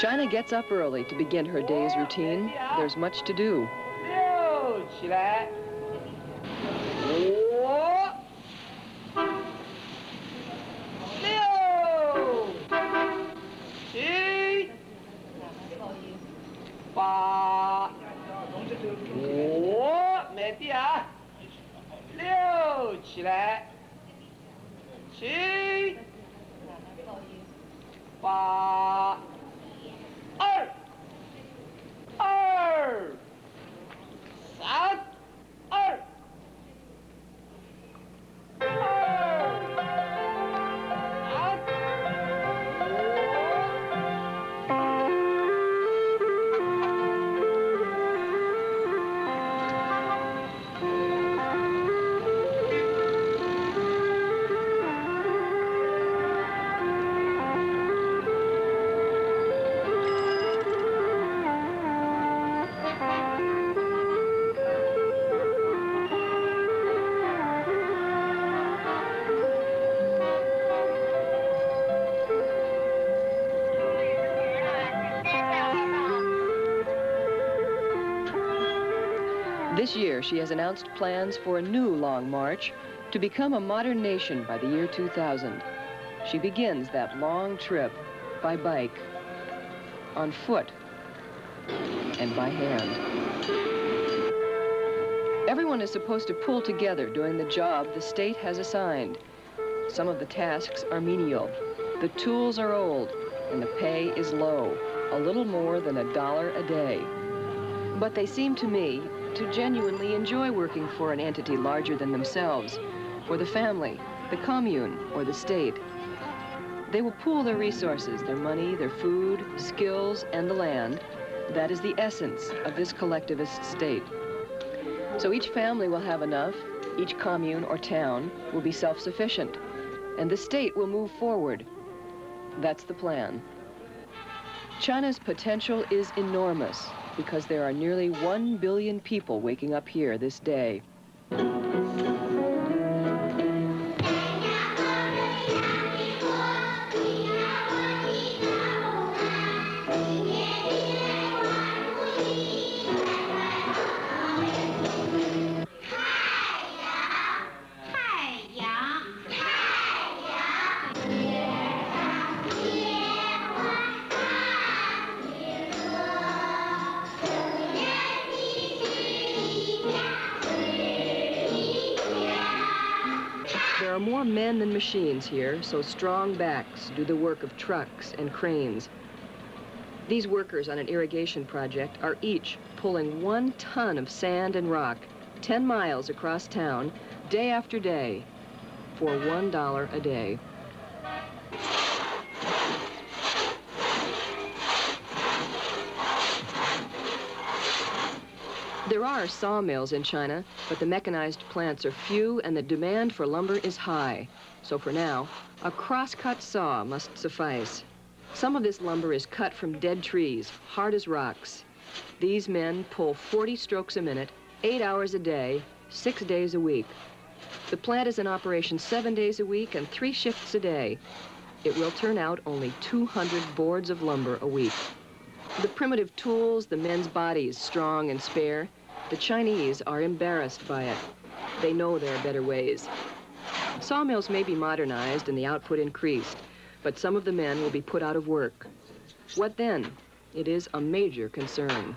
China gets up early to begin her day's routine. There's much to do. This year, she has announced plans for a new long march to become a modern nation by the year 2000. She begins that long trip by bike, on foot, and by hand. Everyone is supposed to pull together doing the job the state has assigned. Some of the tasks are menial. The tools are old, and the pay is low, a little more than $1 a day. But they seem to me to genuinely enjoy working for an entity larger than themselves, for the family, the commune, or the state. They will pool their resources, their money, their food, skills, and the land. That is the essence of this collectivist state. So each family will have enough, each commune or town will be self-sufficient, and the state will move forward. That's the plan. China's potential is enormous, because there are nearly 1 billion people waking up here this day. There are more men than machines here, so strong backs do the work of trucks and cranes. These workers on an irrigation project are each pulling 1 ton of sand and rock 10 miles across town, day after day, for $1 a day. There are sawmills in China, but the mechanized plants are few and the demand for lumber is high. So for now, a cross-cut saw must suffice. Some of this lumber is cut from dead trees, hard as rocks. These men pull 40 strokes a minute, 8 hours a day, 6 days a week. The plant is in operation 7 days a week and 3 shifts a day. It will turn out only 200 boards of lumber a week. The primitive tools, the men's bodies strong and spare, the Chinese are embarrassed by it. They know there are better ways. Sawmills may be modernized and the output increased, but some of the men will be put out of work. What then? It is a major concern.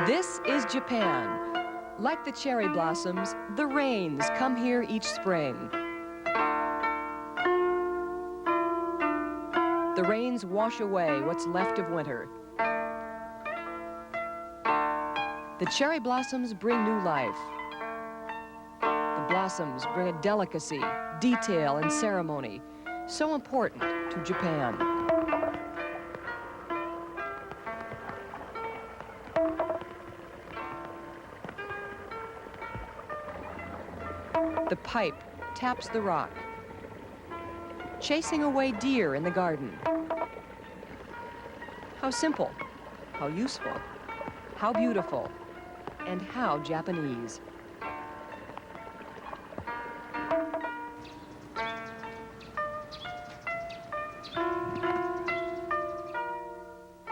This is Japan. Like the cherry blossoms, the rains come here each spring. The rains wash away what's left of winter. The cherry blossoms bring new life. The blossoms bring a delicacy, detail, and ceremony so important to Japan. The pipe taps the rock, chasing away deer in the garden. How simple, how useful, how beautiful, and how Japanese.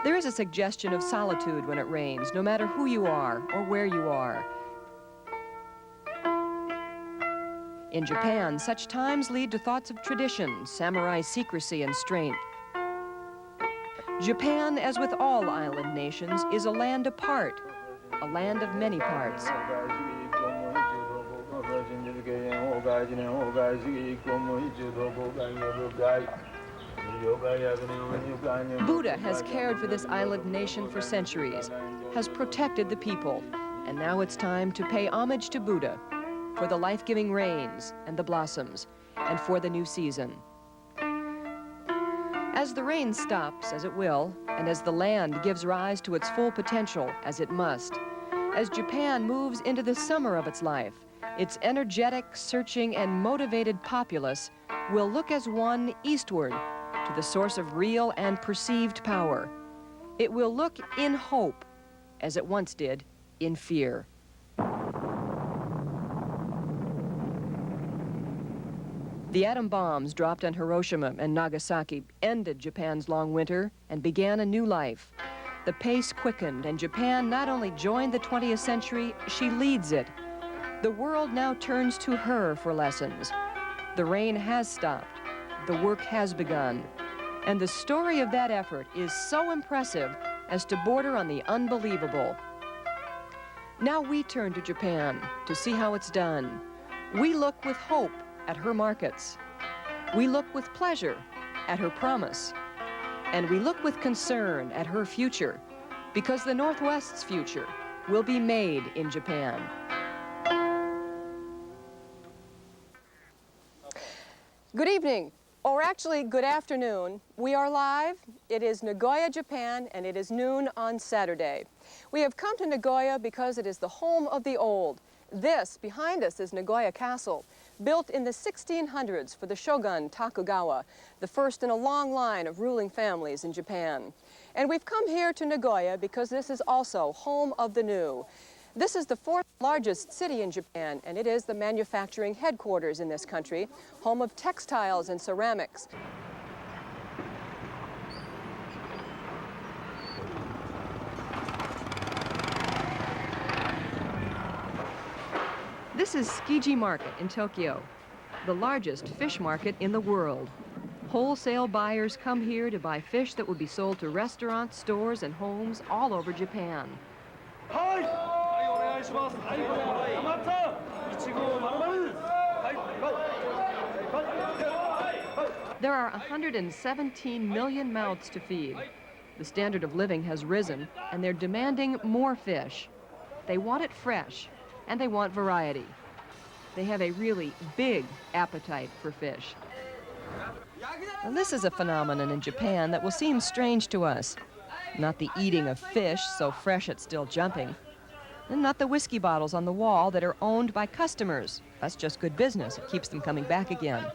There is a suggestion of solitude when it rains, no matter who you are or where you are. In Japan, such times lead to thoughts of tradition, samurai secrecy, and strength. Japan, as with all island nations, is a land apart, a land of many parts. Buddha has cared for this island nation for centuries, has protected the people, and now it's time to pay homage to Buddha for the life-giving rains and the blossoms, and for the new season. As the rain stops, as it will, and as the land gives rise to its full potential, as it must, as Japan moves into the summer of its life, its energetic, searching, and motivated populace will look as one eastward to the source of real and perceived power. It will look in hope, as it once did in fear. The atom bombs dropped on Hiroshima and Nagasaki ended Japan's long winter and began a new life. The pace quickened, and Japan not only joined the 20th century, she leads it. The world now turns to her for lessons. The rain has stopped. The work has begun. And the story of that effort is so impressive as to border on the unbelievable. Now we turn to Japan to see how it's done. We look with hope at her markets. We look with pleasure at her promise. And we look with concern at her future, because the Northwest's future will be made in Japan. Good evening, or actually good afternoon. We are live. It is Nagoya, Japan, and it is noon on Saturday. We have come to Nagoya because it is the home of the old. This, behind us, is Nagoya Castle, built in the 1600s for the shogun Tokugawa, the first in a long line of ruling families in Japan. And we've come here to Nagoya because this is also home of the new. This is the fourth largest city in Japan, and it is the manufacturing headquarters in this country, home of textiles and ceramics. This is Tsukiji Market in Tokyo, the largest fish market in the world. Wholesale buyers come here to buy fish that would be sold to restaurants, stores, and homes all over Japan. There are 117 million mouths to feed. The standard of living has risen, and they're demanding more fish. They want it fresh, and they want variety. They have a really big appetite for fish. Now, this is a phenomenon in Japan that will seem strange to us. Not the eating of fish so fresh it's still jumping, and not the whiskey bottles on the wall that are owned by customers. That's just good business. It keeps them coming back again.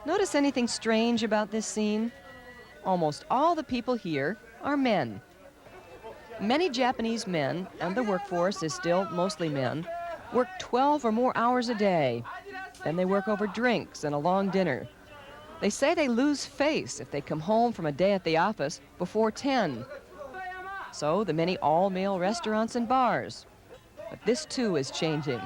Notice anything strange about this scene? Almost all the people here are men. Many Japanese men, and the workforce is still mostly men, work 12 or more hours a day. Then they work over drinks and a long dinner. They say they lose face if they come home from a day at the office before 10. So the many all-male restaurants and bars. But this too is changing.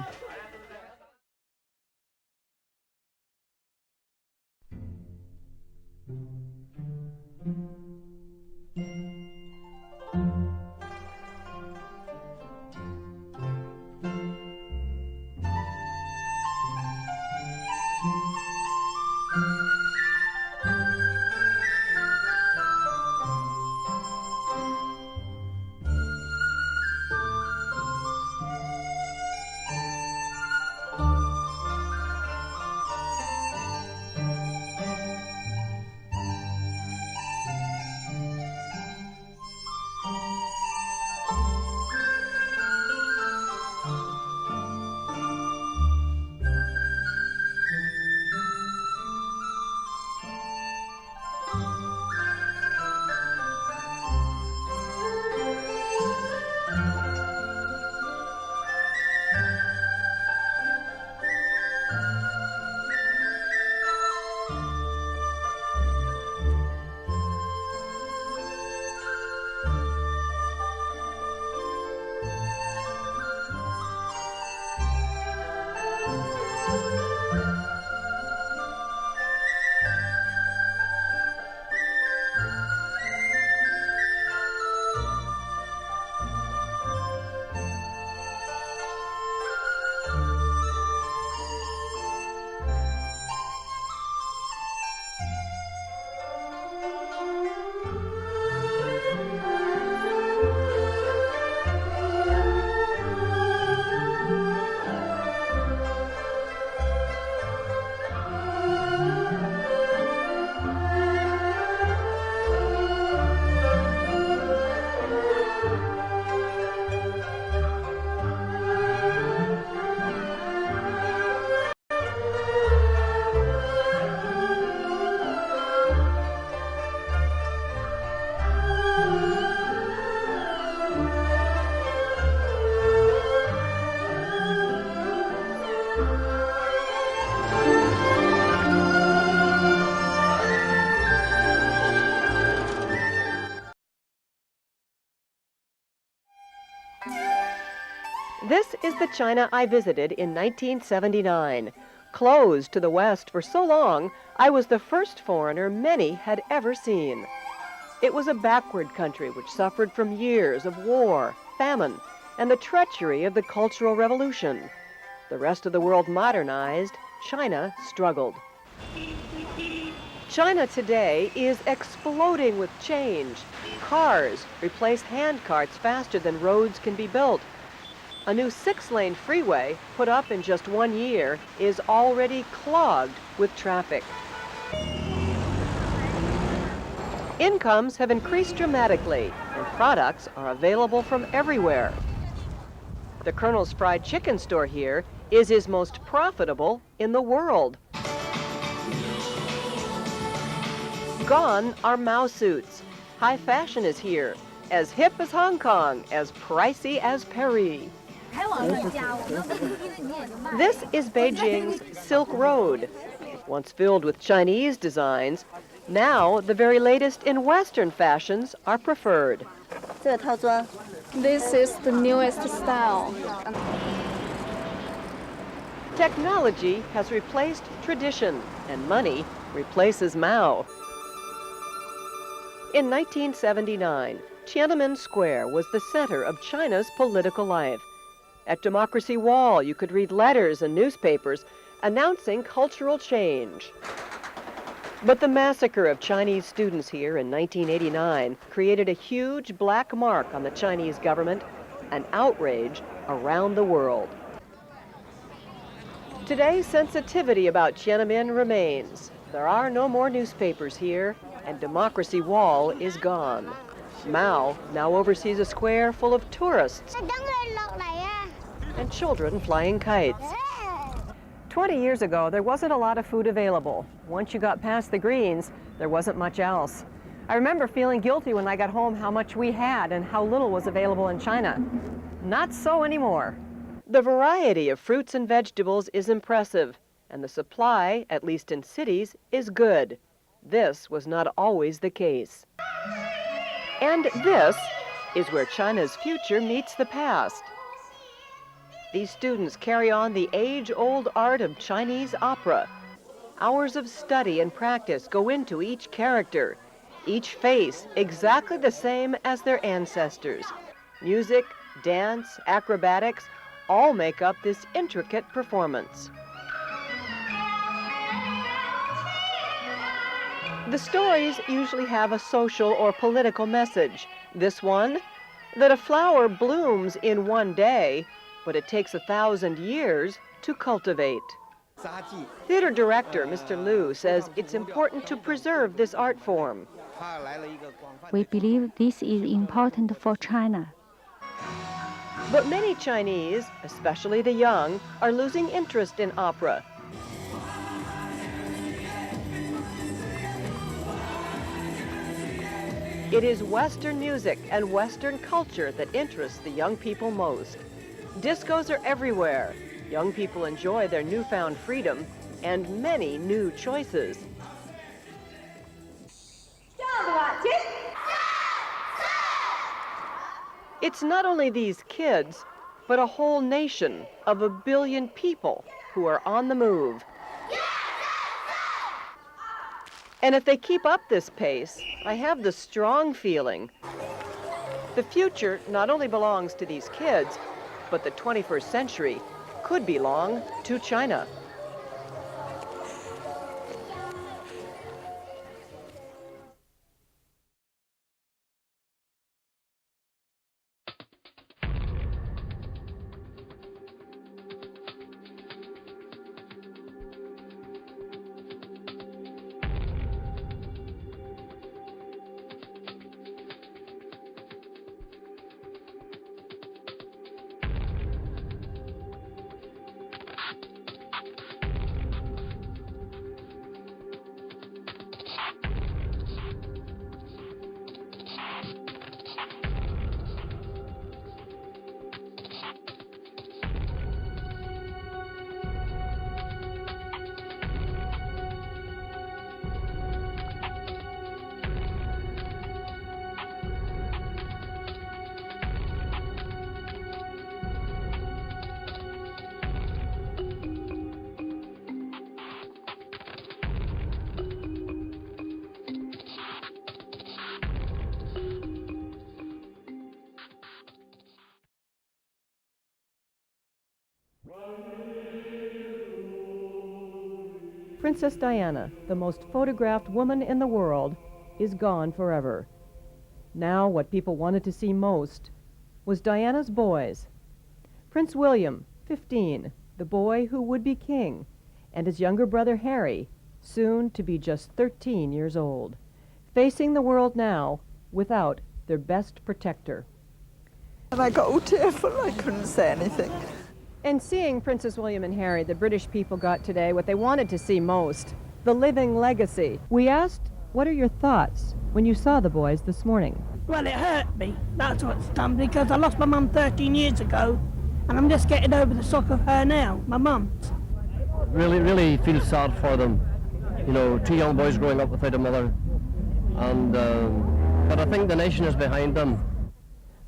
This is the China I visited in 1979. Closed to the West for so long, I was the first foreigner many had ever seen. It was a backward country which suffered from years of war, famine, and the treachery of the Cultural Revolution. The rest of the world modernized, China struggled. China today is exploding with change. Cars replace hand carts faster than roads can be built. A new 6-lane freeway, put up in just 1 year, is already clogged with traffic. Incomes have increased dramatically, and products are available from everywhere. The Colonel's Fried Chicken store here is his most profitable in the world. Gone are Mao suits. High fashion is here, as hip as Hong Kong, as pricey as Paris. This is Beijing's Silk Road. Once filled with Chinese designs, now the very latest in Western fashions are preferred. This is the newest style. Technology has replaced tradition, and money replaces Mao. In 1979, Tiananmen Square was the center of China's political life. At Democracy Wall, you could read letters and newspapers announcing cultural change. But the massacre of Chinese students here in 1989 created a huge black mark on the Chinese government, an outrage around the world. Today's sensitivity about Tiananmen remains. There are no more newspapers here, and Democracy Wall is gone. Mao now oversees a square full of tourists and children flying kites. 20 years ago, there wasn't a lot of food available. Once you got past the greens, there wasn't much else. I remember feeling guilty when I got home how much we had and how little was available in China. Not so anymore. The variety of fruits and vegetables is impressive, and the supply, at least in cities, is good. This was not always the case. And this is where China's future meets the past. These students carry on the age-old art of Chinese opera. Hours of study and practice go into each character, each face exactly the same as their ancestors. Music, dance, acrobatics, all make up this intricate performance. The stories usually have a social or political message. This one, that a flower blooms in 1 day, but it takes 1,000 years to cultivate. Theater director Mr. Liu says it's important to preserve this art form. We believe this is important for China. But many Chinese, especially the young, are losing interest in opera. It is Western music and Western culture that interests the young people most. Discos are everywhere. Young people enjoy their newfound freedom and many new choices. It's not only these kids, but a whole nation of 1 billion people who are on the move. And if they keep up this pace, I have the strong feeling the future not only belongs to these kids, but the 21st century could belong to China. Princess Diana, the most photographed woman in the world, is gone forever. Now what people wanted to see most was Diana's boys. Prince William, 15, the boy who would be king, and his younger brother Harry, soon to be just 13 years old, facing the world now without their best protector. And I got all tearful, I couldn't say anything. And seeing Princess William and Harry, the British people got today what they wanted to see most, the living legacy. We asked, what are your thoughts when you saw the boys this morning? Well, it hurt me, that's what's done, because I lost my mum 13 years ago, and I'm just getting over the shock of her now, my mum. Really feel sad for them. You know, two young boys growing up without a mother. And, but I think the nation is behind them.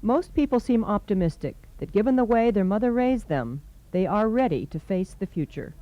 Most people seem optimistic that given the way their mother raised them, they are ready to face the future.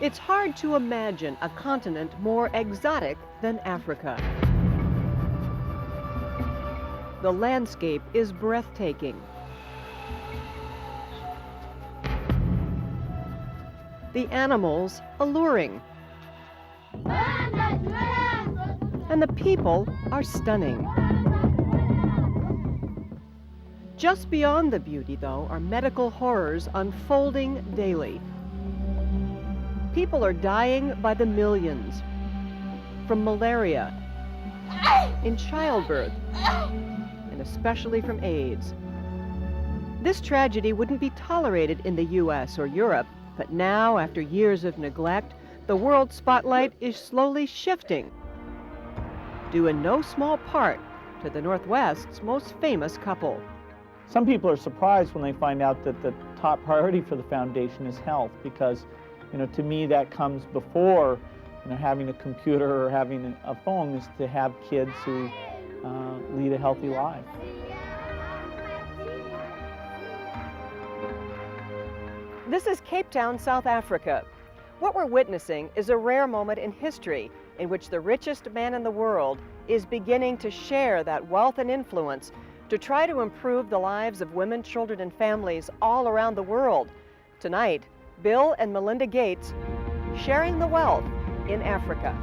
It's hard to imagine a continent more exotic than Africa. The landscape is breathtaking. The animals alluring. And the people are stunning. Just beyond the beauty, though, are medical horrors unfolding daily. People are dying by the millions from malaria, in childbirth, and especially from AIDS. This tragedy wouldn't be tolerated in the US or Europe, but now, after years of neglect, the world spotlight is slowly shifting, due in no small part to the Northwest's most famous couple. Some people are surprised when they find out that the top priority for the foundation is health, because, you know, to me that comes before, you know, having a computer or having a phone, is to have kids who lead a healthy life. This is Cape Town, South Africa. What we're witnessing is a rare moment in history in which the richest man in the world is beginning to share that wealth and influence to try to improve the lives of women, children, and families all around the world, Tonight, Bill and Melinda Gates sharing the wealth in Africa.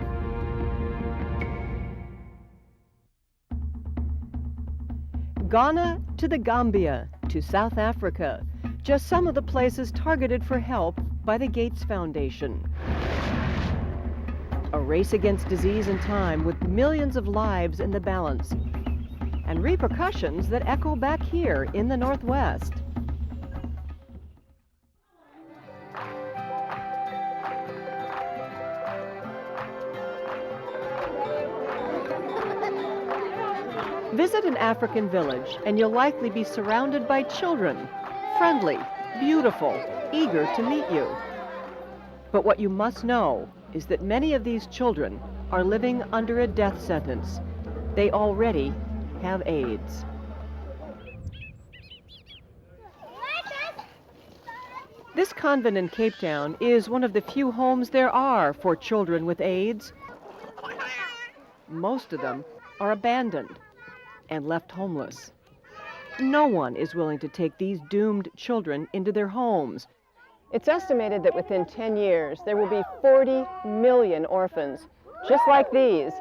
Ghana to the Gambia to South Africa, just some of the places targeted for help by the Gates Foundation. A race against disease and time with millions of lives in the balance, and repercussions that echo back here in the Northwest. Visit an African village and you'll likely be surrounded by children, friendly, beautiful, eager to meet you. But what you must know is that many of these children are living under a death sentence. They already have AIDS. This convent in Cape Town is one of the few homes there are for children with AIDS. Most of them are abandoned and left homeless. No one is willing to take these doomed children into their homes. It's estimated that within 10 years, there will be 40 million orphans, just like these,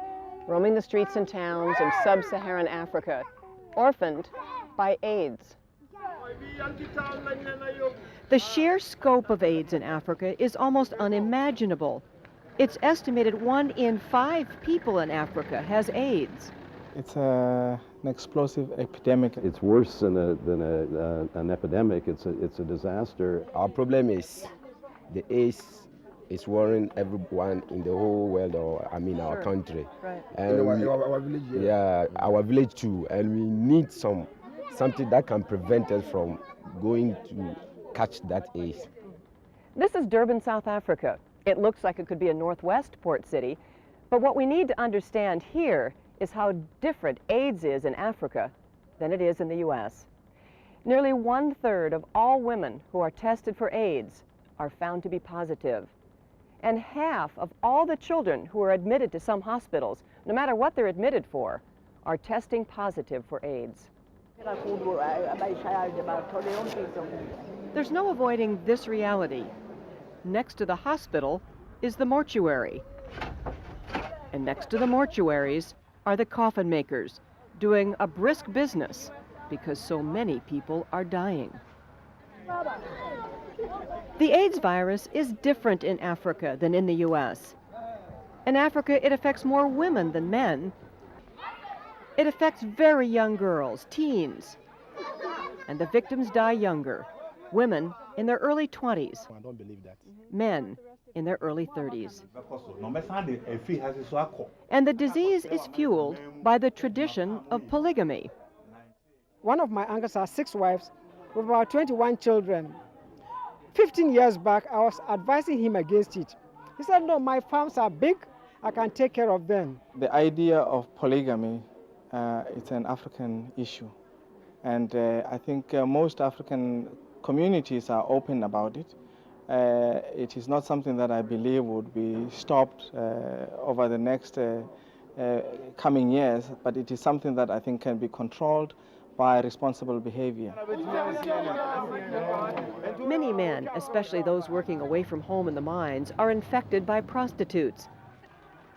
roaming the streets and towns of sub-Saharan Africa, orphaned by AIDS. The sheer scope of AIDS in Africa is almost unimaginable. It's estimated 1 in 5 people in Africa has AIDS. It's an explosive epidemic. It's worse than an epidemic. It's a disaster. Our problem is the AIDS is worrying everyone in the whole world, or I mean our country. Right. And our village. Yeah, our village too. And we need something that can prevent us from going to catch that AIDS. This is Durban, South Africa. It looks like it could be a Northwest port city, but what we need to understand here is how different AIDS is in Africa than it is in the U.S. Nearly 1/3 of all women who are tested for AIDS are found to be positive. And half of all the children who are admitted to some hospitals, no matter what they're admitted for, are testing positive for AIDS. There's no avoiding this reality. Next to the hospital is the mortuary. And next to the mortuaries are the coffin makers, doing a brisk business because so many people are dying. The AIDS virus is different in Africa than in the U.S. In Africa, it affects more women than men. It affects very young girls, teens, and the victims die younger. Women in their early 20s, I don't believe that. men in their early 30s. And the disease is fueled by the tradition of polygamy. One of my uncles has 6 wives with about 21 children. 15 years back, I was advising him against it. He said, no, my farms are big, I can take care of them. The idea of polygamy, it's an African issue. And I think most African communities are open about it. It is not something that I believe would be stopped over the next coming years, but it is something that I think can be controlled by responsible behavior. Many men, especially those working away from home in the mines, are infected by prostitutes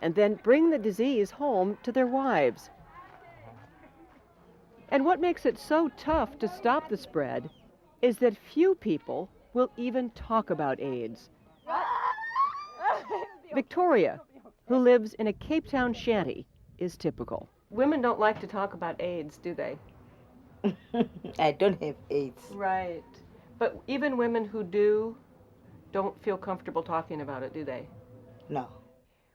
and then bring the disease home to their wives. And what makes it so tough to stop the spread is that few people will even talk about AIDS. Victoria, who lives in a Cape Town shanty, is typical. Women don't like to talk about AIDS, do they? I don't have AIDS. Right. But even women who do don't feel comfortable talking about it, do they? No.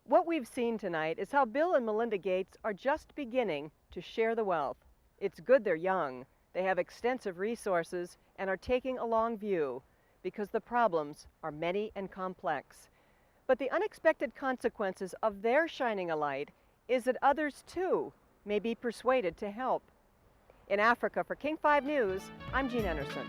What we've seen tonight is how Bill and Melinda Gates are just beginning to share the wealth. It's good they're young. They have extensive resources and are taking a long view because the problems are many and complex. But the unexpected consequences of their shining a light is that others too may be persuaded to help. In Africa, for King 5 News, I'm Jean Anderson.